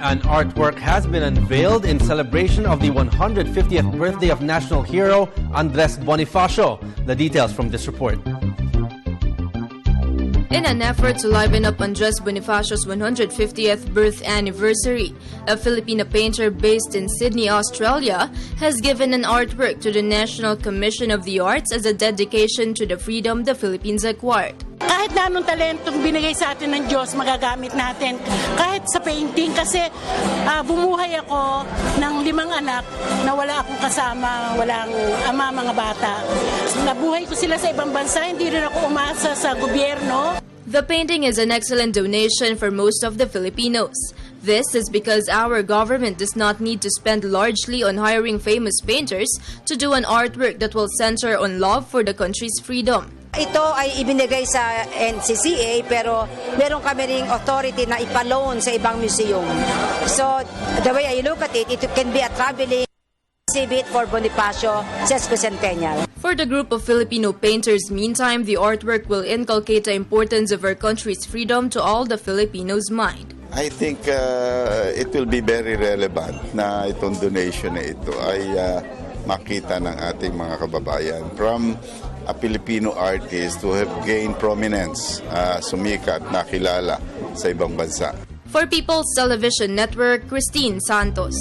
An artwork has been unveiled in celebration of the 150th birthday of national hero Andres Bonifacio. The details from this report. In an effort to liven up Andres Bonifacio's 150th birth anniversary, a Filipino painter based in Sydney, Australia, has given an artwork to the National Commission of the Arts as a dedication to the freedom the Philippines acquired. Kahit na anong talentong binigay sa atin ng Diyos, magagamit natin. Kahit sa painting, kasi bumuhay ako ng 5 anak na wala akong kasama, walang ama, mga bata. Nabuhay ko sila sa ibang bansa, hindi rin ako umasa sa gobyerno. The painting is an excellent donation for most of the Filipinos. This is because our government does not need to spend largely on hiring famous painters to do an artwork that will center on love for the country's freedom. Ito ay ibinigay sa NCCA pero meron kami ring authority na ipaloan sa ibang museum. So the way I look at it, it can be a traveling exhibit for Bonifacio Sesquicentennial. For the group of Filipino painters, meantime, the artwork will inculcate the importance of our country's freedom to all the Filipinos' mind. I think it will be very relevant na itong donation na ito ay makita ng ating mga kababayan from a Filipino artist who have gained prominence, sumikat, nakilala sa ibang bansa. For People's Television Network, Christine Santos.